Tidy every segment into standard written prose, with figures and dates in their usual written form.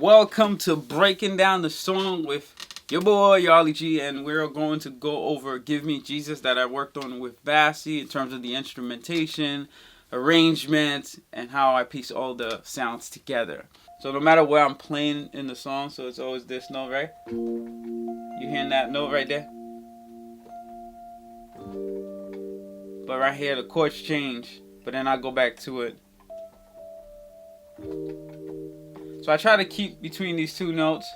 Welcome to Breaking Down the Song with your boy Yarley G, and we're going to go over Give Me Jesus that I worked on with Bassey in terms of the instrumentation, arrangement, and how I piece all the sounds together. So no matter where I'm playing in the song, so it's always this note, right? You hearing that note right there? But right here the chords change, but then I go back to it. So I try to keep between these two notes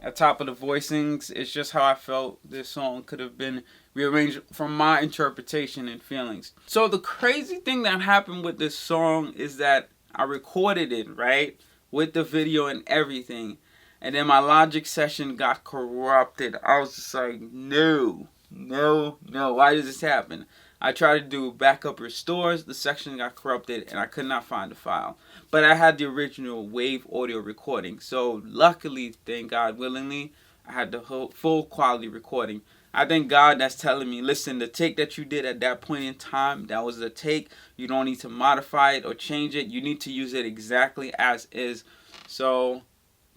at top of the voicings. It's just how I felt this song could have been rearranged from my interpretation and feelings. So the crazy thing that happened with this song is that I recorded it, right? With the video and everything. And then my Logic session got corrupted. I was just like, no. Why does this happen? I tried to do backup restores, the section got corrupted, and I could not find the file. But I had the original wave audio recording. So luckily, thank God, willingly, I had the whole full quality recording. I thank God that's telling me, listen, the take that you did at that point in time, that was the take. You don't need to modify it or change it. You need to use it exactly as is. So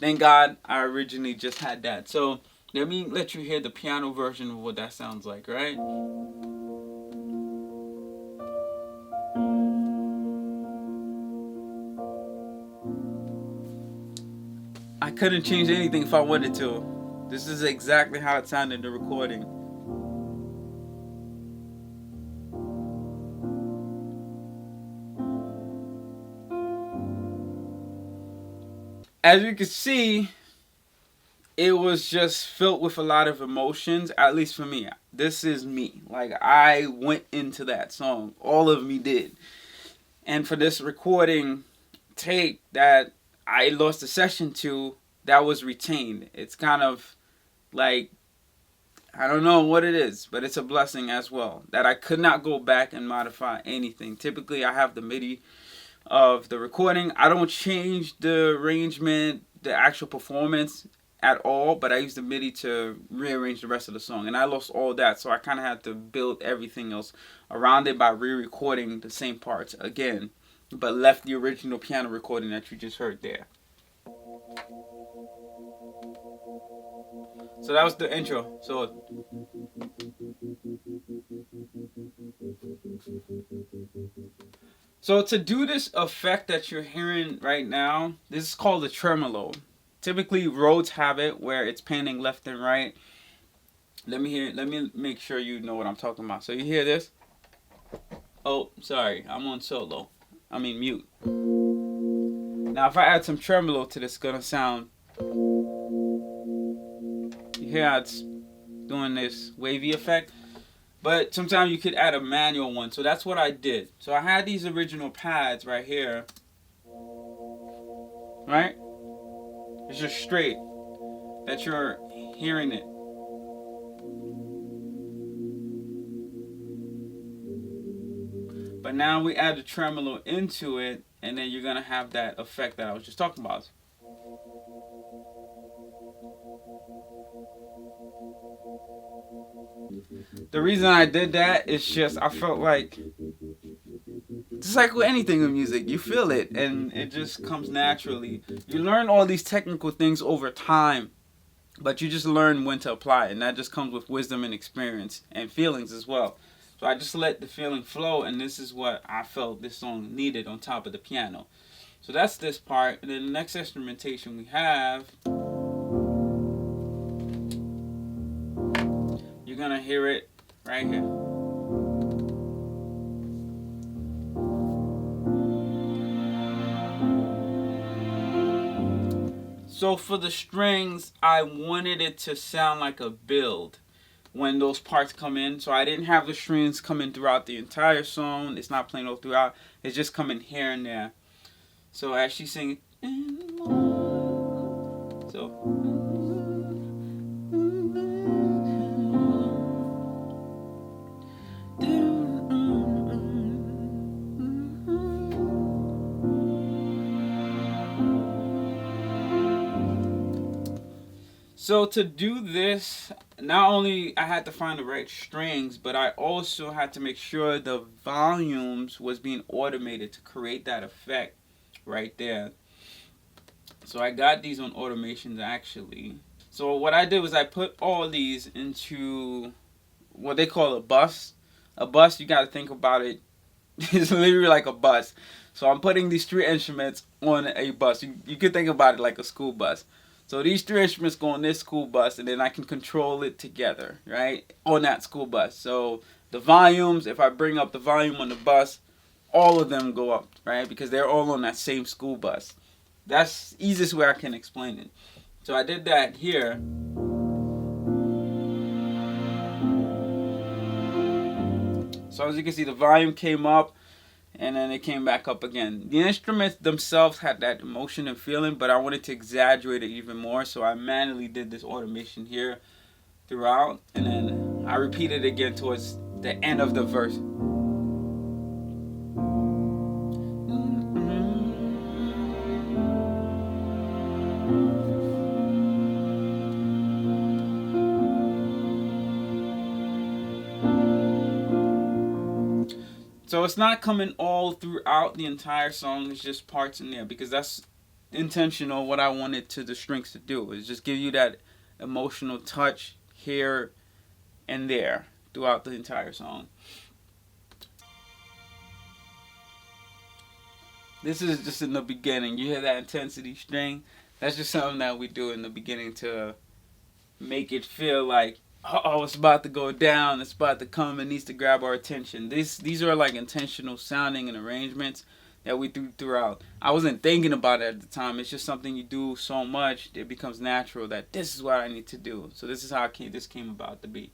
thank God I originally just had that. So let me let you hear the piano version of what that sounds like, right? I couldn't change anything if I wanted to. This is exactly how it sounded in the recording. As you can see, it was just filled with a lot of emotions, at least for me. This is me. Like, I went into that song. All of me did. And for this recording take that I lost the session to, that was retained. It's kind of like, I don't know what it is, but it's a blessing as well that I could not go back and modify anything. Typically I have the MIDI of the recording. I don't change the arrangement, the actual performance at all, but I use the MIDI to rearrange the rest of the song, and I lost all that, so I kind of had to build everything else around it by re-recording the same parts again, but left the original piano recording that you just heard there. So that was the intro. So to do this effect that you're hearing right now, this is called a tremolo. Typically Rhodes have it where it's panning left and right. Let me make sure you know what I'm talking about. So you hear this? Oh, sorry, I'm on solo. I mean mute. Now if I add some tremolo to this, it's gonna sound, you hear how it's doing this wavy effect? But sometimes you could add a manual one. So that's what I did. So I had these original pads right here. Right? It's just straight that you're hearing it. But now we add the tremolo into it, and then you're going to have that effect that I was just talking about. The reason I did that is just I felt like, just like with anything in music, you feel it and it just comes naturally. You learn all these technical things over time, but you just learn when to apply it, and that just comes with wisdom and experience and feelings as well. So I just let the feeling flow, and this is what I felt this song needed on top of the piano. So that's this part, and then the next instrumentation we have, you're gonna hear it right here. So for the strings, I wanted it to sound like a build when those parts come in. So I didn't have the strings coming throughout the entire song. It's not playing all throughout. It's just coming here and there. So as she's singing, So to do this, not only I had to find the right strings, but I also had to make sure the volumes was being automated to create that effect right there. So I got these on automations actually. So what I did was I put all these into what they call a bus. A bus, you got to think about it. It's literally like a bus. So I'm putting these three instruments on a bus. You could think about it like a school bus. So these three instruments go on this school bus, and then I can control it together, right, on that school bus. So the volumes, if I bring up the volume on the bus, all of them go up, right, because they're all on that same school bus. That's the easiest way I can explain it. So I did that here. So as you can see, the volume came up and then it came back up again. The instruments themselves had that emotion and feeling, but I wanted to exaggerate it even more, so I manually did this automation here throughout, and then I repeated it again towards the end of the verse. So it's not coming all throughout the entire song, it's just parts in there, because that's intentional. What I wanted the strings to do is just give you that emotional touch here and there throughout the entire song. This is just in the beginning. You hear that intensity string? That's just something that we do in the beginning to make it feel like, oh, it's about to go down, it's about to come, it needs to grab our attention. These are like intentional sounding and arrangements that we do throughout. I wasn't thinking about it at the time. It's just something you do so much, it becomes natural that this is what I need to do. So this is how this came about to be.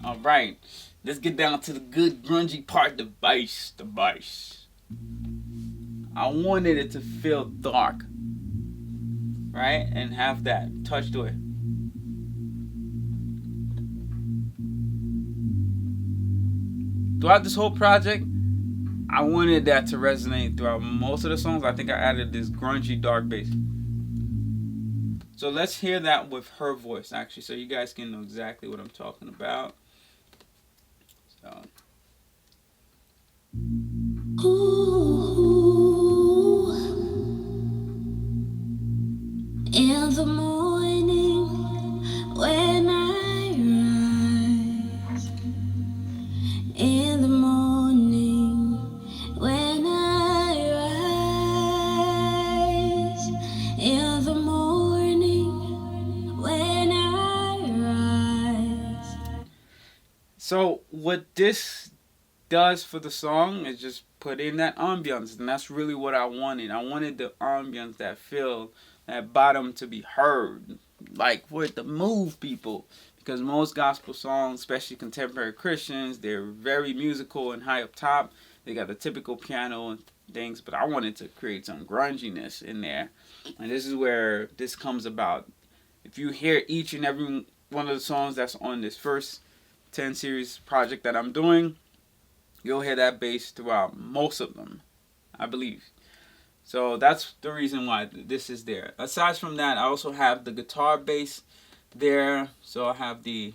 Alright, let's get down to the good grungy part, the bass. The bass. I wanted it to feel dark, right? And have that touch to it. Throughout this whole project, I wanted that to resonate throughout most of the songs. I think I added this grungy dark bass. So let's hear that with her voice, actually, so you guys can know exactly what I'm talking about. So. Ooh, in the morning when I rise, in the morning when I rise, in the morning when I rise. So what this does for the song is just put in that ambience, and that's really what I wanted. I wanted the ambience, that feel, that bottom to be heard, like for it to move people. Because most gospel songs, especially contemporary Christians, they're very musical and high up top. They got the typical piano and things, but I wanted to create some grunginess in there, and this is where this comes about. If you hear each and every one of the songs that's on this first 10 series project that I'm doing, you'll hear that bass throughout most of them, I believe. So that's the reason why this is there. Aside from that, I also have the guitar bass there. So I have the...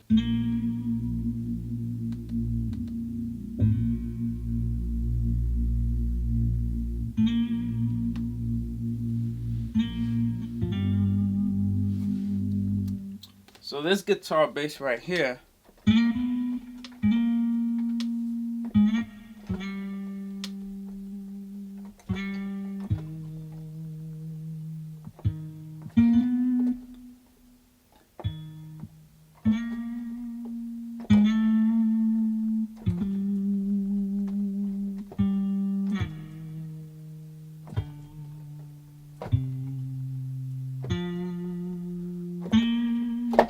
So this guitar bass right here,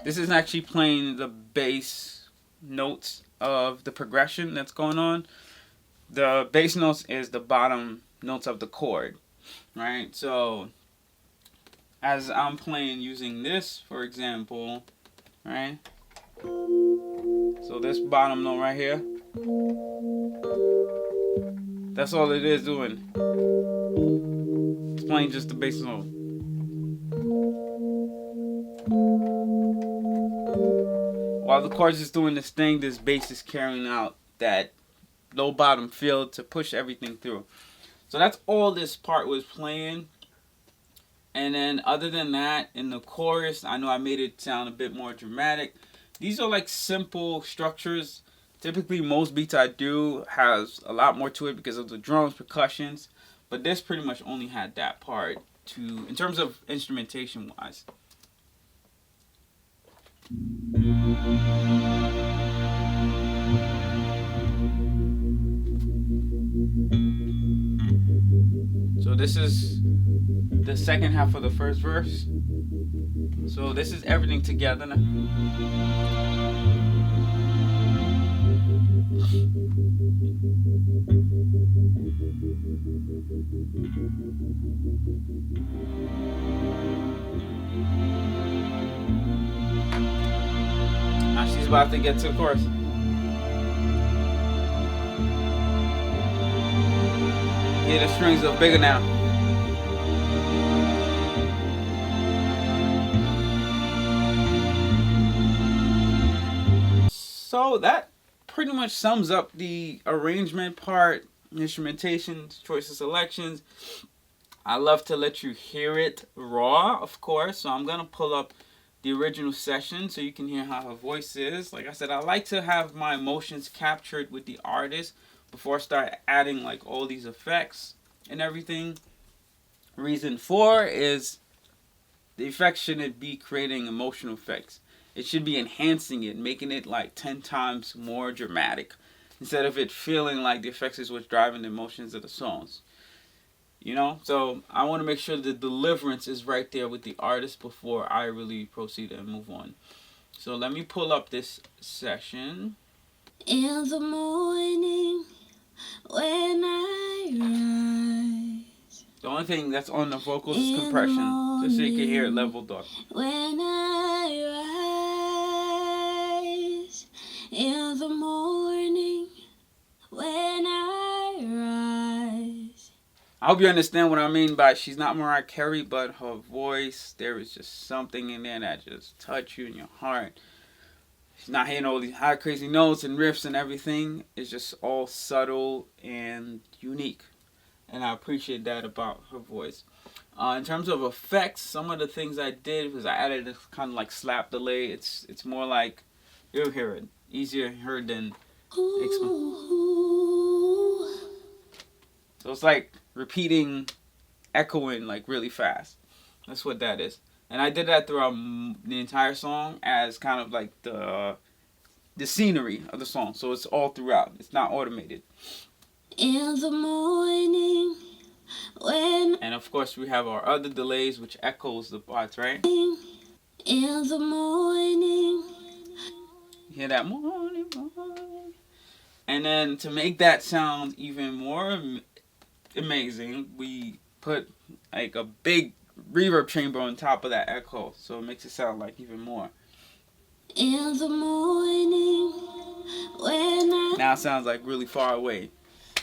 this is actually playing the bass notes of the progression that's going on. The bass notes is the bottom notes of the chord, right? So as I'm playing using this, for example, right? So this bottom note right here, that's all it is doing. It's playing just the bass note. While the chorus is doing this thing, this bass is carrying out that low bottom feel to push everything through. So that's all this part was playing. And then other than that, in the chorus, I know I made it sound a bit more dramatic. These are like simple structures. Typically, most beats I do has a lot more to it because of the drums, percussions. But this pretty much only had that part to, in terms of instrumentation wise. So this is the second half of the first verse. So this is everything together now. Now she's about to get to the chorus. Yeah, the strings are bigger now. So that pretty much sums up the arrangement part, instrumentation, choice of selections. I love to let you hear it raw, of course. So I'm gonna pull up the original session so you can hear how her voice is. Like I said, I like to have my emotions captured with the artist before I start adding like all these effects and everything. Reason 4 is the effects shouldn't be creating emotional effects. It should be enhancing it, making it like 10 times more dramatic instead of it feeling like the effects is what's driving the emotions of the songs. You know, so I want to make sure the deliverance is right there with the artist before I really proceed and move on. So let me pull up this session. In the morning when I rise. The only thing that's on the vocals is compression, just so you can hear it leveled up. When I rise, in the morning when I rise. I hope you understand what I mean by she's not Mariah Carey, but her voice, there is just something in there that just touch you in your heart. She's not hitting all these high crazy notes and riffs and everything. It's just all subtle and unique. And I appreciate that about her voice. In terms of effects, some of the things I did was I added this kind of like slap delay. It's more like, you'll hear it. Easier heard than explain. So it's like repeating, echoing like really fast. That's what that is. And I did that throughout the entire song as kind of like the scenery of the song. So it's all throughout. It's not automated. In the morning when. And of course we have our other delays which echoes the parts, right? In the morning. You hear that morning. And then to make that sound even more amazing, we put like a big reverb chamber on top of that echo, so it makes it sound like even more. In the morning when I. Now it sounds like really far away.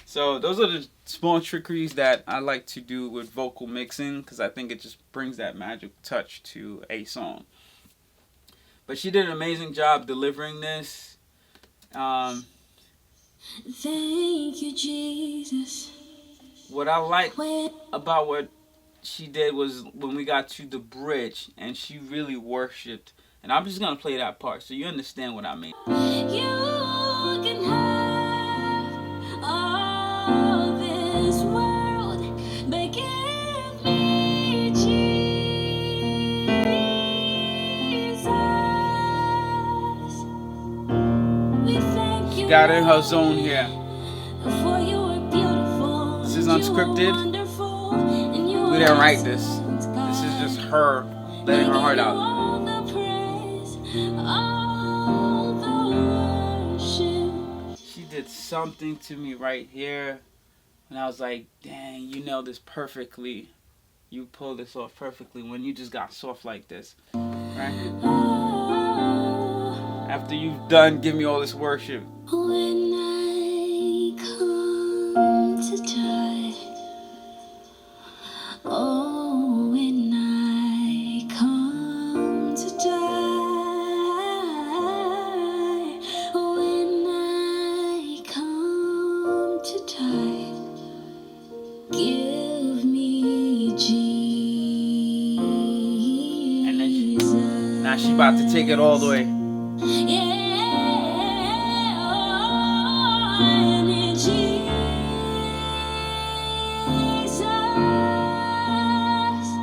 So those are the small trickeries that I like to do with vocal mixing because I think it just brings that magic touch to a song. But she did an amazing job delivering this. Thank you, Jesus. What I like about what she did was when we got to the bridge and she really worshipped. And I'm just going to play that part so you understand what I mean. You can have all this world, but give me Jesus. We thank you. She got in her zone here. For you are beautiful. This is unscripted. We didn't write this. This is just her letting her heart out. She did something to me right here. And I was like, dang, you know this perfectly. You pulled this off perfectly when you just got soft like this. Right? After you've done, give me all this worship. When I come to die, oh, when I come to die, when I come to die, Now she about to take it all the way.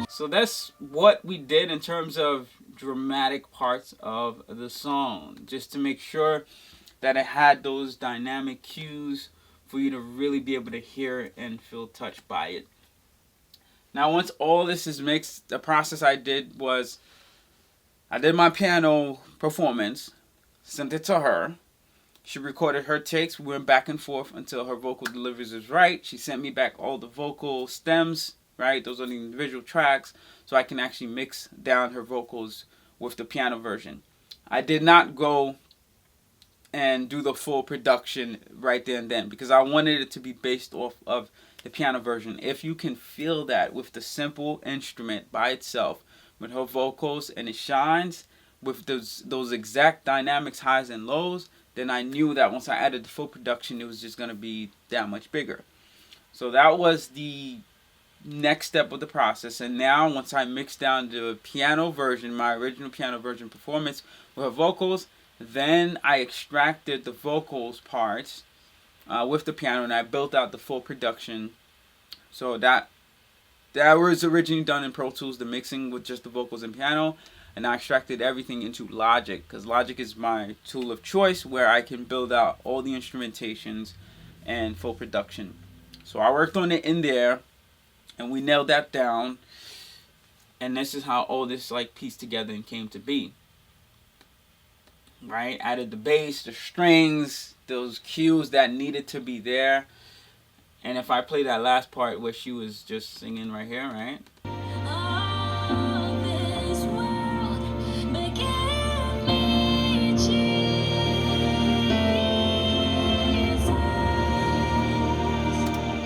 So that's what we did in terms of dramatic parts of the song, just to make sure that it had those dynamic cues for you to really be able to hear it and feel touched by it. Now, once all this is mixed, the process I did was I did my piano performance, sent it to her. She recorded her takes. We went back and forth until her vocal delivery was right. She sent me back all the vocal stems, right? Those are the individual tracks, so I can actually mix down her vocals with the piano version. I did not go and do the full production right there and then because I wanted it to be based off of the piano version. If you can feel that with the simple instrument by itself, with her vocals, and it shines with those exact dynamics, highs and lows, then I knew that once I added the full production, it was just going to be that much bigger. So that was the next step of the process. And now once I mixed down the piano version, my original piano version performance with her vocals, then I extracted the vocals parts with the piano, and I built out the full production. So that was originally done in Pro Tools, the mixing with just the vocals and piano, and I extracted everything into Logic, because Logic is my tool of choice where I can build out all the instrumentations and full production. So I worked on it in there, and we nailed that down, and this is how all this like pieced together and came to be. Right? Added the bass, the strings, those cues that needed to be there. And if I play that last part where she was just singing right here, right?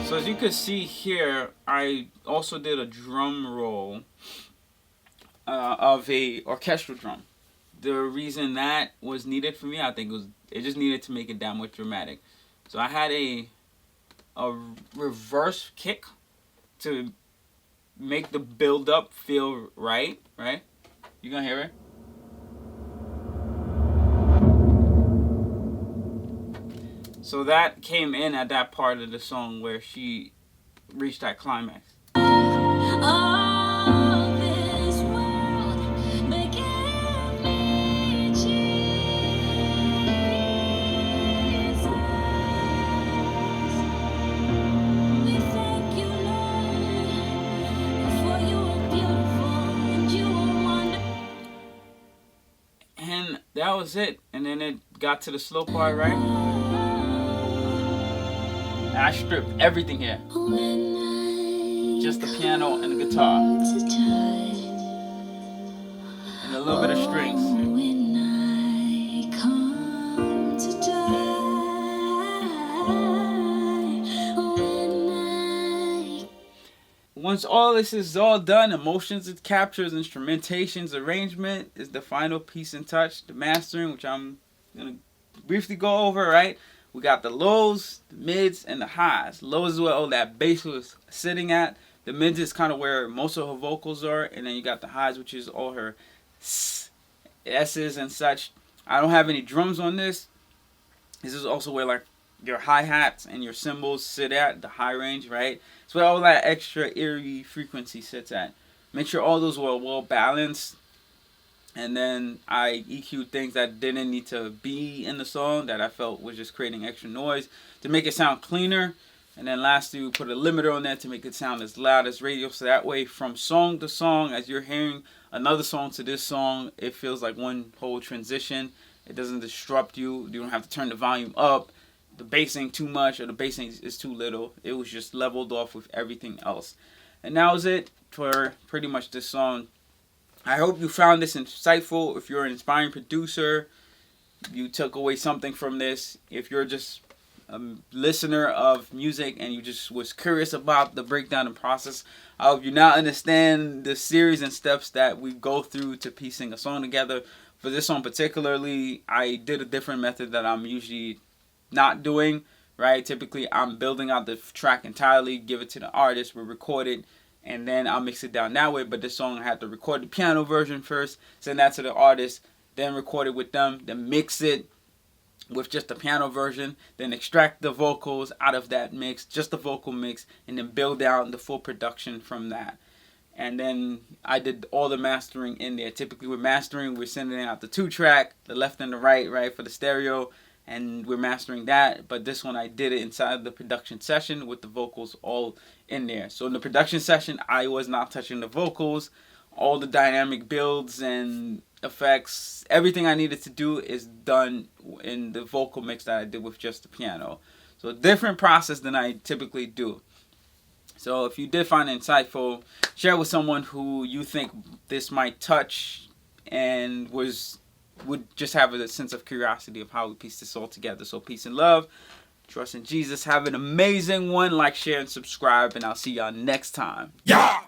So as you can see here, I also did a drum roll of a orchestral drum. The reason that was needed for me, I think, was it just needed to make it that much dramatic. So I had a reverse kick to make the build up feel right? You gonna hear it? So that came in at that part of the song where she reached that climax. And that was it. And then it got to the slow part, right? And I stripped everything here. Just the piano and the guitar. And a little bit of strings. Once all this is all done, emotions it captures, instrumentations, arrangement is the final piece and touch. The mastering, which I'm going to briefly go over, right? We got the lows, the mids, and the highs. Lows is where all that bass was sitting at. The mids is kind of where most of her vocals are. And then you got the highs, which is all her S's and such. I don't have any drums on this. This is also where like your hi-hats and your cymbals sit at, the high range, right? It's where all that extra eerie frequency sits at. Make sure all those were well balanced. And then I EQ'd things that didn't need to be in the song that I felt was just creating extra noise to make it sound cleaner. And then lastly, we put a limiter on there to make it sound as loud as radio. So that way, from song to song, as you're hearing another song to this song, it feels like one whole transition. It doesn't disrupt you. You don't have to turn the volume up. The bass ain't too much or the bass is too little. It was just leveled off with everything else. And that was it for pretty much this song. I hope you found this insightful. If you're an inspiring producer, you took away something from this. If you're just a listener of music and you just was curious about the breakdown and process, I hope you now understand the series and steps that we go through to piecing a song together. For this song particularly, I did a different method that I'm usually not doing, right? Typically, I'm building out the track entirely, give it to the artist, we record it, and then I'll mix it down that way. But this song I had to record the piano version first, send that to the artist, then record it with them, then mix it with just the piano version, then extract the vocals out of that mix, just the vocal mix, and then build out the full production from that. And then I did all the mastering in there. Typically with mastering, we're sending out the 2-track, the left and the right, for the stereo, and we're mastering that. But this one I did it inside the production session with the vocals all in there. So in the production session, I was not touching the vocals. All the dynamic builds and effects, everything I needed to do is done in the vocal mix that I did with just the piano. So a different process than I typically do. So if you did find it insightful, share it with someone who you think this might touch and would just have a sense of curiosity of how we piece this all together. So peace and love. Trust in Jesus. Have an amazing one. Like, share, and subscribe. And I'll see y'all next time. Yeah!